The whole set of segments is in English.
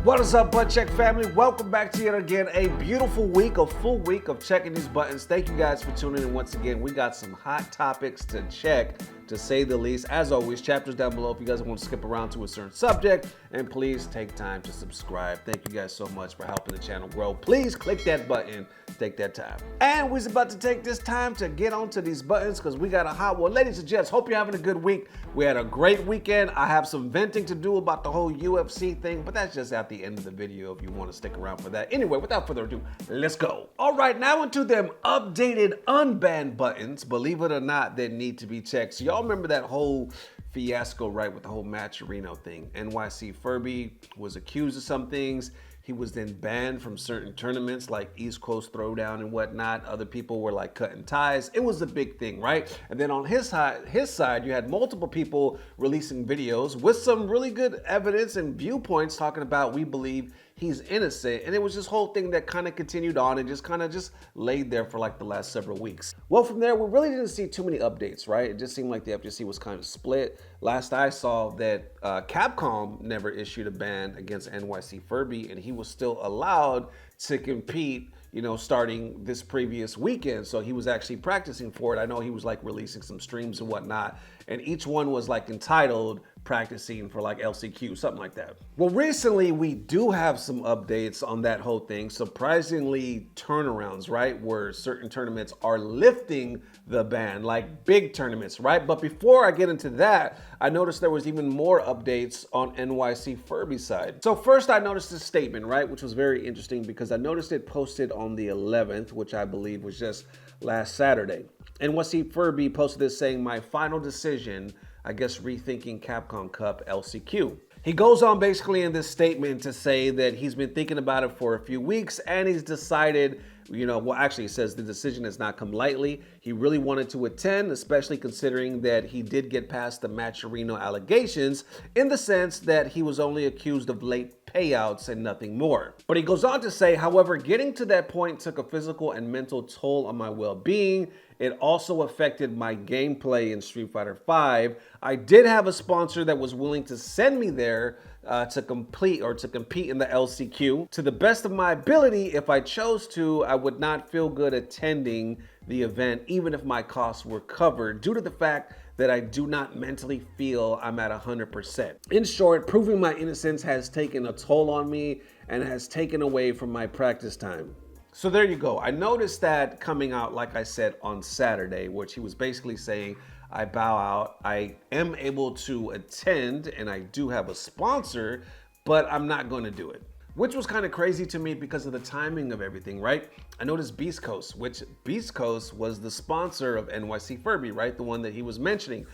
What is up, Butt Check family? Welcome back to yet again a beautiful week, a full week of checking these buttons. Thank you guys for tuning in once again. We got some hot topics to check, to say the least. As always, chapters down below if you guys want to skip around to a certain subject. And please take time to subscribe. Thank you guys so much for helping the channel grow. Please click that button. Take that time. And we're about to take this time to get onto these buttons because we got a hot one. Ladies and gents, hope you're having a good week. We had a great weekend. I have some venting to do about the whole UFC thing, but that's just at the end of the video if you want to stick around for that. Anyway, without further ado, let's go. All right, now into them updated unbanned buttons. Believe it or not, they need to be checked. So y'all remember that whole fiasco, right, with the whole Matcherino thing? NYCFurby was accused of some things. He was then banned from certain tournaments like East Coast Throwdown and whatnot. Other people were like cutting ties. It was a big thing, right? And then on his side, you had multiple people releasing videos with some really good evidence and viewpoints talking about we believe he's innocent. And it was this whole thing that kind of continued on and just laid there for like the last several weeks. Well, from there, we really didn't see too many updates, right? It just seemed like the FGC was kind of split. Last I saw that Capcom never issued a ban against NYCFurby, and he was still allowed to compete, you know, starting this previous weekend. So he was actually practicing for it. I know he was like releasing some streams and whatnot, and each one was like entitled practicing for like LCQ, something like that. Well, recently we do have some updates on that whole thing. Surprisingly, turnarounds, right? Where certain tournaments are lifting the ban, like big tournaments, right? But before I get into that, I noticed there was even more updates on NYCFurby's side. So first I noticed this statement, right? Which was very interesting because I noticed it posted on the 11th, which I believe was just last Saturday. NYCFurby posted this saying, "My final decision, I guess rethinking Capcom Cup LCQ." He goes on basically in this statement to say that he's been thinking about it for a few weeks and he's decided, you know, well, actually, he says the decision has not come lightly. He really wanted to attend, especially considering that he did get past the Matcherino allegations in the sense that he was only accused of late payouts and nothing more. But he goes on to say, however, getting to that point took a physical and mental toll on my well-being. It also affected my gameplay in Street Fighter V. I did have a sponsor that was willing to send me there to compete in the LCQ. To the best of my ability, if I chose to, I would not feel good attending the event, even if my costs were covered, due to the fact that I do not mentally feel I'm at 100%. In short, proving my innocence has taken a toll on me and has taken away from my practice time. So there you go. I noticed that coming out, like I said, on Saturday, which he was basically saying, I bow out. I am able to attend and I do have a sponsor, but I'm not going to do it. Which was kind of crazy to me because of the timing of everything, right? I noticed BeastCoast, which BeastCoast was the sponsor of NYCFurby, right? The one that he was mentioning.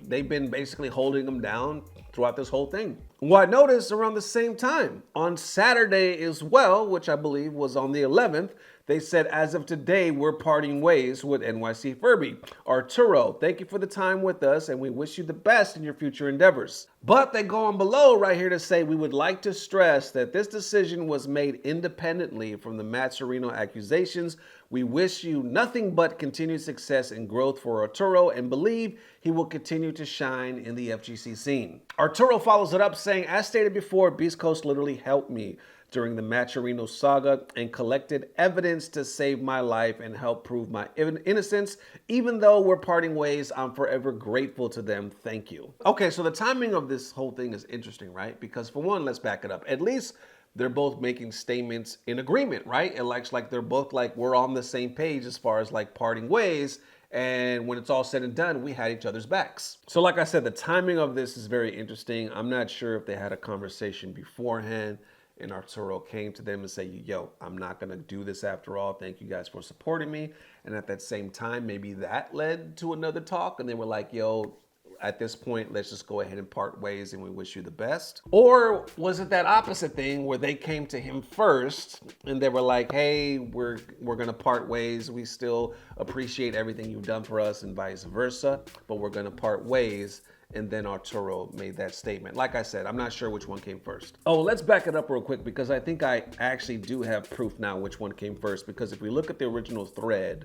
They've been basically holding him down throughout this whole thing. Well, I noticed around the same time, on Saturday as well, which I believe was on the 11th, they said, as of today, we're parting ways with NYCFurby. Arturo, thank you for the time with us, and we wish you the best in your future endeavors. But they go on below right here to say, we would like to stress that this decision was made independently from the Matcherino accusations. We wish you nothing but continued success and growth for Arturo and believe he will continue to shine in the FGC scene. Arturo follows it up saying, as stated before, BeastCoast literally helped me during the Matcherino saga and collected evidence to save my life and help prove my innocence. Even though we're parting ways, I'm forever grateful to them. Thank you. Okay, so the timing of this whole thing is interesting, right? Because for one, let's back it up. At least they're both making statements in agreement, right? It looks like they're both like, we're on the same page as far as like parting ways. And when it's all said and done, we had each other's backs. So like I said, the timing of this is very interesting. I'm not sure if they had a conversation beforehand and Arturo came to them and say, yo, I'm not gonna do this after all. Thank you guys for supporting me. And at that same time, maybe that led to another talk and they were like, yo, at this point, let's just go ahead and part ways and we wish you the best. Or was it that opposite thing where they came to him first and they were like, hey, we're gonna part ways. We still appreciate everything you've done for us and vice versa, but we're gonna part ways. And then Arturo made that statement. Like I said, I'm not sure which one came first. Oh, let's back it up real quick because I think I actually do have proof now which one came first, because if we look at the original thread,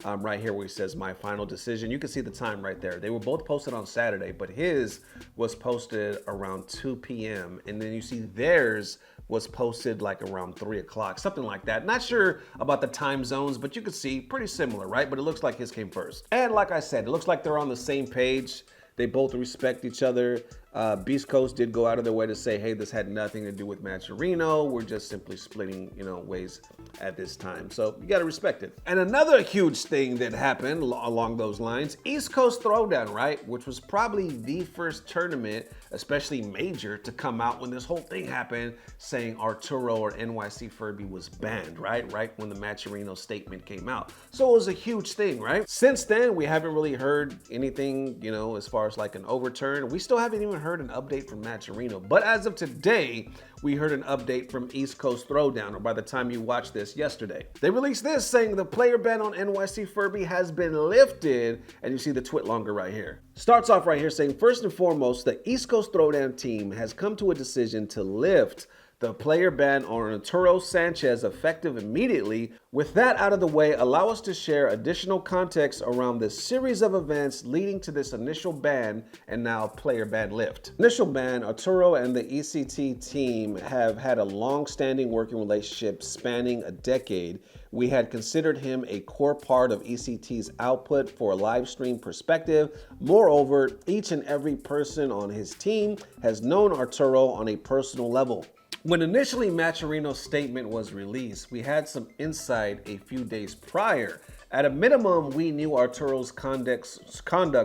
right here where he says my final decision. You can see the time right there. They were both posted on Saturday, but his was posted around 2 p.m. and then you see theirs was posted like around 3 o'clock, something like that. Not sure about the time zones, but you can see pretty similar, right? But it looks like his came first. And like I said, it looks like they're on the same page. They both respect each other. BeastCoast did go out of their way to say, hey, this had nothing to do with Matcherino. We're just simply splitting, ways at this time. So you got to respect it. And another huge thing that happened along those lines, East Coast Throwdown, right? Which was probably the first tournament, especially major, to come out when this whole thing happened, saying Arturo or NYCFurby was banned, right? Right when the Matcherino statement came out. So it was a huge thing, right? Since then, we haven't really heard anything, as far as like an overturn. We still haven't even heard an update from Matcherino, but as of today, we heard an update from East Coast Throwdown, or by the time you watch this, yesterday. They released this saying the player ban on NYCFurby has been lifted, and you see the twit longer right here. Starts off right here saying, first and foremost, the East Coast Throwdown team has come to a decision to lift the player ban on Arturo Sanchez effective immediately. With that out of the way, allow us to share additional context around this series of events leading to this initial ban and now player ban lift. Initial ban, Arturo and the ECT team have had a long-standing working relationship spanning a decade. We had considered him a core part of ECT's output for a live stream perspective. Moreover, each and every person on his team has known Arturo on a personal level. When initially Matcherino's statement was released, we had some insight a few days prior. At a minimum, we knew Arturo's conduct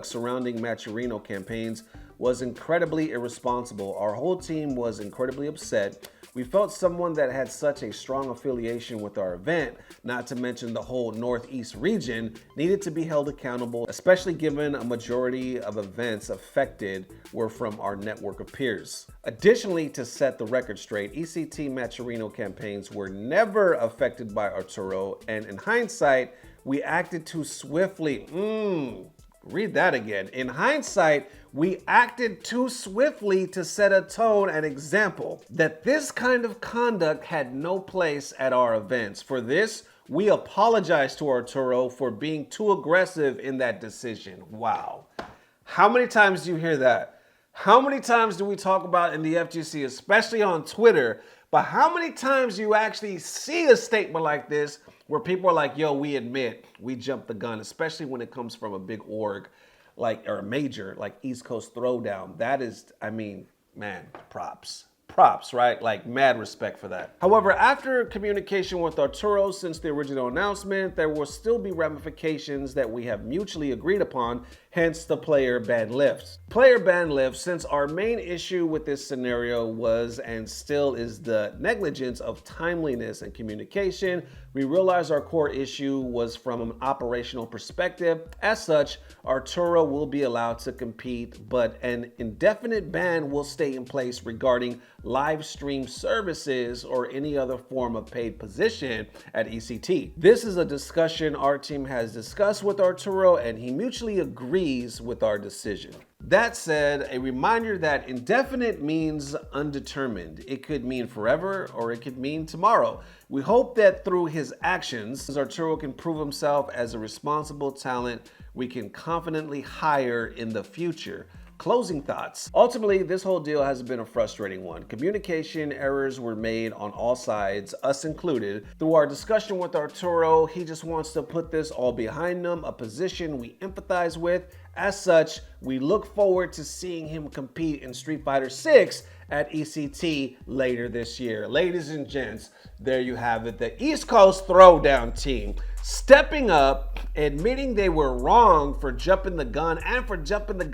surrounding Matcherino campaigns was incredibly irresponsible. Our whole team was incredibly upset. We felt someone that had such a strong affiliation with our event, not to mention the whole Northeast region, needed to be held accountable, especially given a majority of events affected were from our network of peers. Additionally, to set the record straight, ECT Matcherino campaigns were never affected by Arturo, and in hindsight, we acted too swiftly. Read that again. In hindsight, we acted too swiftly to set a tone and example that this kind of conduct had no place at our events. For this, we apologize to Arturo for being too aggressive in that decision. Wow. How many times do you hear that? How many times do we talk about in the FGC, especially on Twitter, but how many times do you actually see a statement like this where people are like, yo, we admit we jumped the gun, especially when it comes from a big org or a major like East Coast Throwdown. That is, man, props, right? Like mad respect for that. However, after communication with Arturo since the original announcement, there will still be ramifications that we have mutually agreed upon, hence the player ban lifts. Player ban lifts, since our main issue with this scenario was and still is the negligence of timeliness and communication. We realized our core issue was from an operational perspective. As such, Arturo will be allowed to compete, but an indefinite ban will stay in place regarding live stream services or any other form of paid position at ECT. This is a discussion our team has discussed with Arturo, and he mutually agrees with our decision. That said, a reminder that indefinite means undetermined. It could mean forever or it could mean tomorrow. We hope that through his actions, Arturo can prove himself as a responsible talent we can confidently hire in the future. Closing thoughts. Ultimately, this whole deal has been a frustrating one. Communication errors were made on all sides, us included. Through our discussion with Arturo, he just wants to put this all behind him, a position we empathize with. As such, we look forward to seeing him compete in Street Fighter 6 at ECT later this year. Ladies and gents, there you have it. The East Coast Throwdown team stepping up, admitting they were wrong for jumping the gun and for jumping the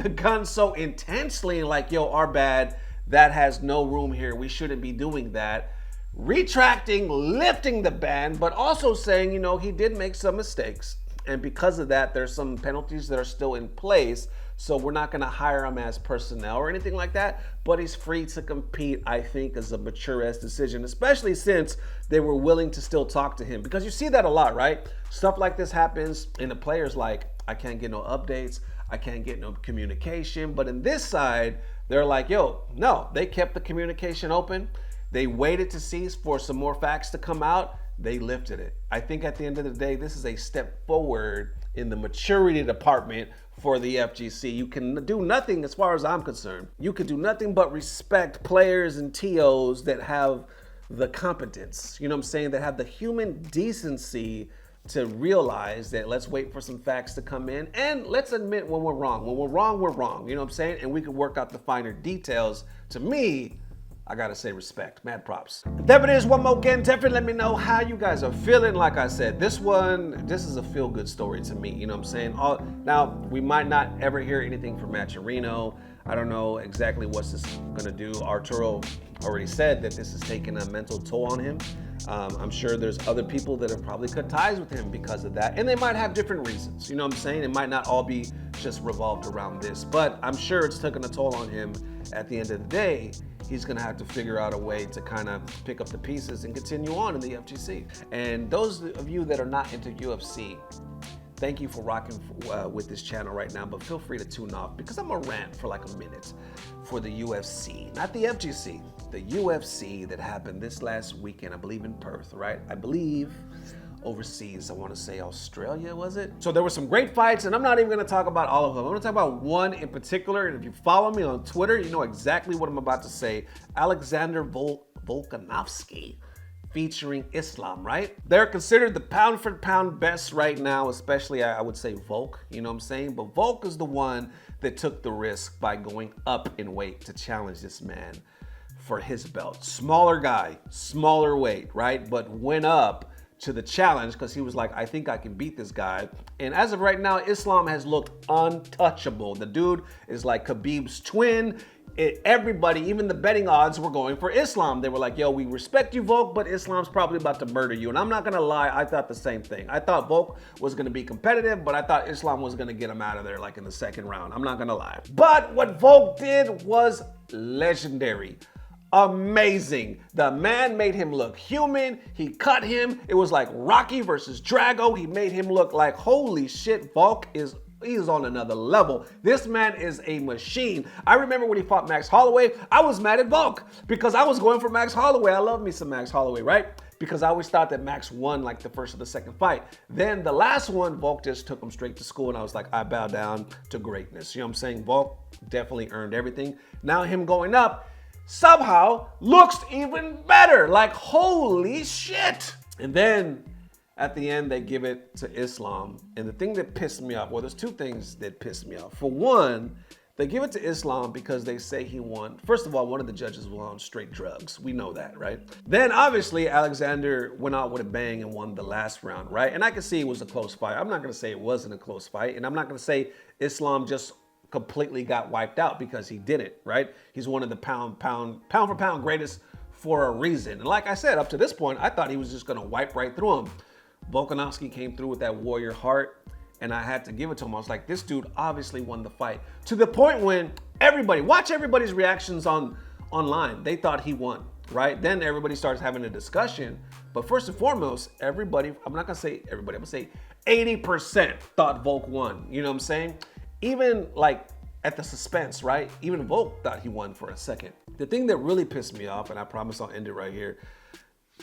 gun so intensely, like, yo, our bad, that has no room here, we shouldn't be doing that. Retracting, lifting the ban, but also saying, he did make some mistakes, and because of that, there's some penalties that are still in place, so we're not gonna hire him as personnel or anything like that, but he's free to compete. I think is a mature-ass decision, especially since they were willing to still talk to him, because you see that a lot, right? Stuff like this happens, and the player's like, I can't get no updates, I can't get no communication. But in this side, they're like, yo, no, they kept the communication open. They waited to see for some more facts to come out. they lifted it. I think at the end of the day, this is a step forward in the maturity department for the FGC. You can do nothing, as far as I'm concerned. You can do nothing but respect players and TOs that have the competence, you know what I'm saying, that have the human decency to realize that let's wait for some facts to come in and let's admit when we're wrong. When we're wrong, we're wrong, you know what I'm saying? And we can work out the finer details. To me, I gotta say respect, mad props. There it is, one more again. Definitely let me know how you guys are feeling. Like I said, this is a feel-good story to me, you know what I'm saying? Now, we might not ever hear anything from Maturino. I don't know exactly what's this gonna do. Arturo already said that this is taking a mental toll on him. I'm sure there's other people that have probably cut ties with him because of that, and they might have different reasons, you know what I'm saying? It might not all be just revolved around this, but I'm sure it's taking a toll on him. At the end of the day, he's gonna have to figure out a way to kind of pick up the pieces and continue on in the FGC. And those of you that are not into UFC, thank you for rocking with this channel right now, but feel free to tune off because I'm gonna rant for like a minute for the UFC, not the FGC, the UFC that happened this last weekend, I believe in Perth, right? I believe overseas, I wanna say Australia, was it? So there were some great fights, and I'm not even gonna talk about all of them. I'm gonna talk about one in particular, and if you follow me on Twitter, you know exactly what I'm about to say. Alexander Volkanovski featuring Islam, right? They're considered the pound for pound best right now, especially I would say Volk, you know what I'm saying? But Volk is the one that took the risk by going up in weight to challenge this man for his belt. Smaller guy, smaller weight, right? But went up to the challenge because he was like, I think I can beat this guy. And as of right now, Islam has looked untouchable. The dude is like Khabib's twin. Everybody, even the betting odds, were going for Islam. They were like, yo, we respect you, Volk, but Islam's probably about to murder you. And I'm not gonna lie, I thought the same thing. I thought Volk was gonna be competitive, but I thought Islam was gonna get him out of there like in the second round. I'm not gonna lie. But what Volk did was legendary. Amazing. The man made him look human. He cut him. It was like Rocky versus Drago. He made him look like, holy shit, Volk is on another level. This man is a machine. I remember when he fought Max Holloway, I was mad at Volk because I was going for Max Holloway. I love me some Max Holloway, right? Because I always thought that Max won like the first or the second fight. Then the last one, Volk just took him straight to school, and I was like, I bow down to greatness. You know what I'm saying? Volk definitely earned everything. Now him going up somehow looks even better. Like, holy shit. And then at the end, they give it to Islam. And the thing that pissed me off, well, there's two things that pissed me off. For one, they give it to Islam because they say he won. First of all, one of the judges was on straight drugs. We know that, right? Then obviously, Alexander went out with a bang and won the last round, right? And I can see it was a close fight. I'm not gonna say it wasn't a close fight. And I'm not gonna say Islam just completely got wiped out because he didn't, right? He's one of the pound for pound greatest for a reason. And like I said, up to this point, I thought he was just gonna wipe right through him. Volkanovski came through with that warrior heart, and I had to give it to him. I was like, this dude obviously won the fight. To the point when watch everybody's reactions online. They thought he won, right? Then everybody starts having a discussion. But first and foremost, everybody, I'm not gonna say everybody, I'm gonna say 80% thought Volk won. You know what I'm saying? Even like at the suspense, right? Even Volk thought he won for a second. The thing that really pissed me off, and I promise I'll end it right here,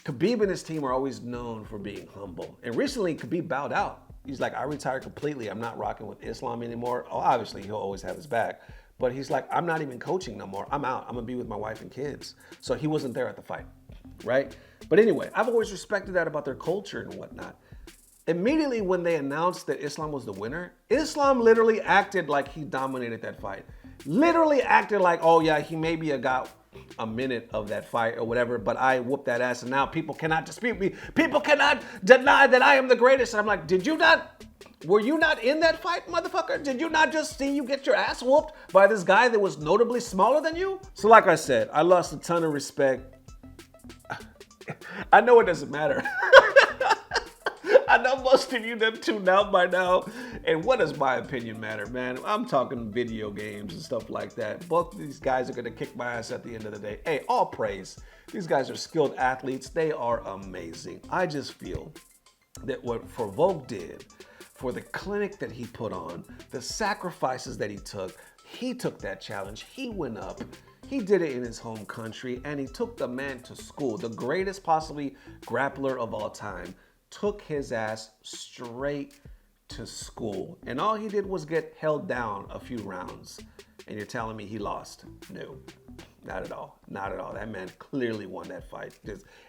Khabib and his team are always known for being humble. And recently, Khabib bowed out. He's like, I retired completely. I'm not rocking with Islam anymore. Oh, obviously, he'll always have his back. But he's like, I'm not even coaching no more. I'm out. I'm going to be with my wife and kids. So he wasn't there at the fight, right? But anyway, I've always respected that about their culture and whatnot. Immediately when they announced that Islam was the winner, Islam literally acted like he dominated that fight. Literally acted like, oh yeah, he maybe got a minute of that fight or whatever, but I whooped that ass and now people cannot dispute me. People cannot deny that I am the greatest. And I'm like, were you not in that fight, motherfucker? Did you not just see you get your ass whooped by this guy that was notably smaller than you? So like I said, I lost a ton of respect. I know it doesn't matter. I know most of you done tuned out by now. And what does my opinion matter, man? I'm talking video games and stuff like that. Both of these guys are gonna kick my ass at the end of the day. Hey, all praise. These guys are skilled athletes. They are amazing. I just feel that what Volk did, for the clinic that he put on, the sacrifices that he took that challenge. He went up. He did it in his home country, and he took the man to school. The greatest possibly grappler of all time took his ass straight to school. And all he did was get held down a few rounds. And you're telling me he lost? No, not at all. Not at all. That man clearly won that fight.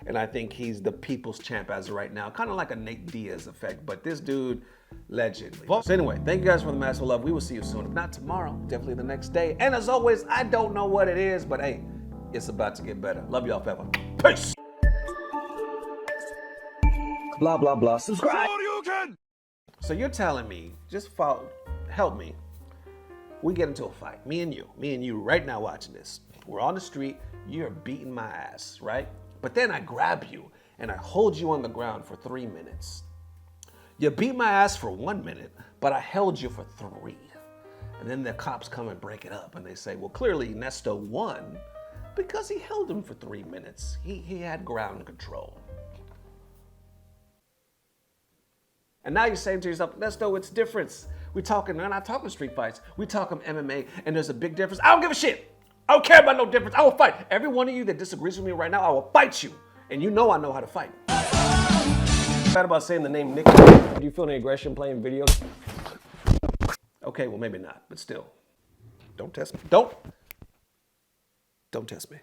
And I think he's the people's champ as of right now. Kind of like a Nate Diaz effect, but this dude, legend. So anyway, thank you guys for the massive love. We will see you soon. If not tomorrow, definitely the next day. And as always, I don't know what it is, but hey, it's about to get better. Love y'all forever. Peace. Blah, blah, blah. Subscribe. So you're telling me, just follow, help me. We get into a fight, me and you right now watching this. We're on the street, you're beating my ass, right? But then I grab you and I hold you on the ground for 3 minutes. You beat my ass for 1 minute, but I held you for 3. And then the cops come and break it up and they say, well, clearly Nesto won because he held him for 3 minutes. He had ground control. And now you're saying to yourself, Nesto, it's different. We're not talking street fights. We're talking MMA, and there's a big difference. I don't give a shit. I don't care about no difference. I will fight. Every one of you that disagrees with me right now, I will fight you. And you know I know how to fight. Bad about saying the name Nick. Do you feel any aggression playing videos? Okay, well maybe not, but still. Don't test me. Don't test me.